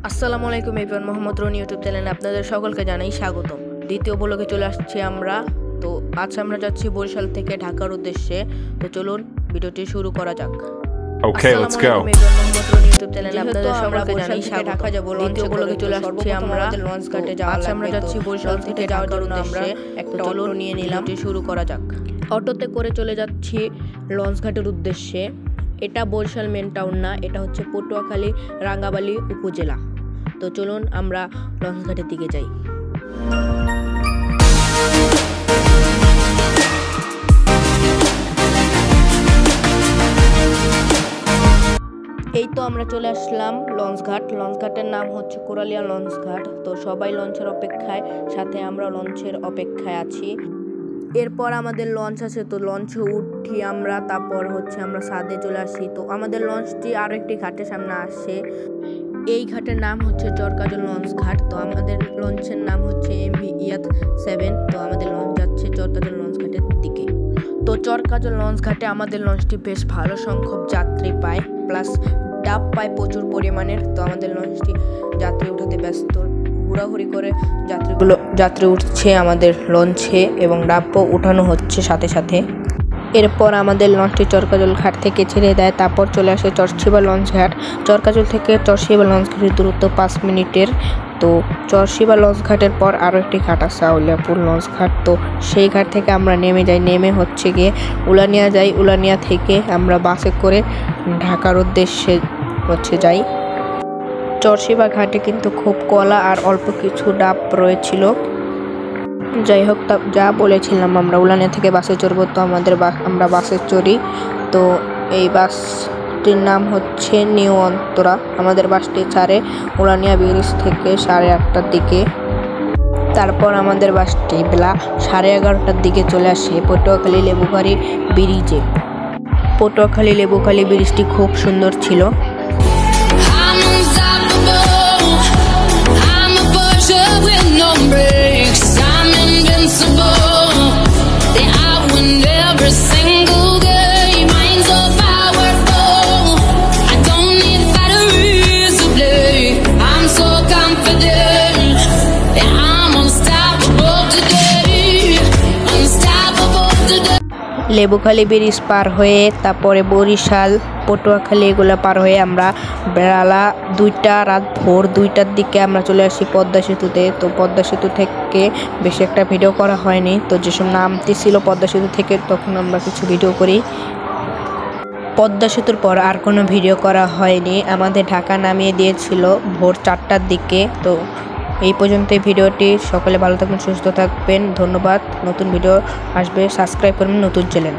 আসসালামু আলাইকুম everyone, Mohammad Roni YouTube চ্যানেলে আপনাদের সকলকে জানাই স্বাগতম। দ্বিতীয় ব্লগে চলে আসছি আমরা। তো আজ আমরা যাচ্ছি বরিশাল থেকে ঢাকার উদ্দেশ্যে। তো চলুন ভিডিওটি শুরু করা যাক। Okay, let's go. Mohammad Roni YouTube চ্যানেলে আপনাদের সকলকে জানাই স্বাগতম। ঢাকা যাব, দ্বিতীয় ব্লগে চলে আসছি আমরা। লঞ্চ ঘাটে যাওয়া, আজ আমরা যাচ্ছি বরিশাল থেকে ঢাকার উদ্দেশ্যে। একটা অটো নিয়ে নিলাম, শুরু করা যাক। অটোতে করে চলে যাচ্ছি লঞ্চ ঘাটের উদ্দেশ্যে। এটা বরিশাল মেন টাউন না, এটা হচ্ছে পটুয়াখালী রাঙ্গাবালী উপজেলা। তো চলুন আমরা লঞ্চ ঘাটের দিকে যাই। এই তো আমরা চলে আসলাম লঞ্চ ঘাট। লঞ্চ ঘাটের নাম হচ্ছে কোরালিয়া লঞ্চ ঘাট। তো সবাই লঞ্চের অপেক্ষায়, সাথে আমরা লঞ্চের অপেক্ষায় আছি। এরপর আমাদের লঞ্চ আছে, তো লঞ্চে উঠি আমরা। তারপর হচ্ছে আমরা ছাদে চলে আসি। তো আমাদের লঞ্চটি আরও একটি ঘাটের সামনে আসে। এই ঘাটের নাম হচ্ছে চরকাজল লঞ্চ ঘাট। তো আমাদের লঞ্চের নাম হচ্ছে MV ইয়াত 7। তো আমাদের লঞ্চ যাচ্ছে চরকাজল লঞ্চ ঘাটের দিকে। তো চরকাজল লঞ্চ ঘাটে আমাদের লঞ্চটি বেশ ভালো সংখ্যক যাত্রী পায়, প্লাস ডাব পায় প্রচুর পরিমাণের। তো আমাদের লঞ্চটি যাত্রী উঠাতে ব্যস্ত, হুড়াহুড়ি করে যাত্রী উঠছে আমাদের লঞ্চে এবং ডাবও উঠানো হচ্ছে সাথে সাথে। এরপর আমাদের লঞ্চটি চরকাজল ঘাট থেকে ছেড়ে দেয়। তারপর চলে আসে চরশিবা লঞ্চ ঘাট। চরকাজল থেকে চরশিবা লঞ্চ ঘাটের দূরত্ব 5 মিনিটের। তো চরশিবা লঞ্চ ঘাটের পর আরও একটি ঘাট আছে, আউলিয়াপুর লঞ্চ ঘাট। তো সেই ঘাট থেকে আমরা নেমে যাই, নেমে হচ্ছে গিয়ে উলানিয়া যাই। উলানিয়া থেকে আমরা বাসে করে ঢাকার উদ্দেশ্যে যাই। চরশিবা ঘাটে কিন্তু খুব কলা আর অল্প কিছু ডাব রয়েছিল। যাই হোক, যা বলেছিলাম আমরা উলানিয়া থেকে বাসে চড়বো, তো আমরা বাসে চড়ি। তো এই বাসটির নাম হচ্ছে নিউ অন্তরা। আমাদের বাসটি ছাড়ে উলানিয়া ব্রিজ থেকে 8:30টার দিকে। তারপর আমাদের বাসটি বেলা 11:30টার দিকে চলে আসে পটুয়াখালী লেবুখালী ব্রিজে। পটুয়াখালী লেবুখালী ব্রিজটি খুব সুন্দর ছিল। লেবুখালী ব্রিজ পার হয়ে তারপরে বরিশাল, পটুয়াখালী এগুলো পার হয়ে আমরা বেলা 2টা, রাত ভোর 2টার দিকে আমরা চলে আসি পদ্মা সেতুতে। তো পদ্মা সেতু থেকে বেশি একটা ভিডিও করা হয়নি। তো যেসব নামটি ছিল পদ্মা সেতু থেকে, তখন আমরা কিছু ভিডিও করি। পদ্মা সেতুর পর আর কোনো ভিডিও করা হয়নি। আমাদের ঢাকা নামিয়ে দিয়েছিল ভোর 4টার দিকে। তো এই পর্যন্ত এই ভিডিওটি। সকলে ভালো থাকবেন, সুস্থ থাকবেন। ধন্যবাদ। নতুন ভিডিও আসবে, সাবস্ক্রাইব করবেন নতুন চ্যানেল।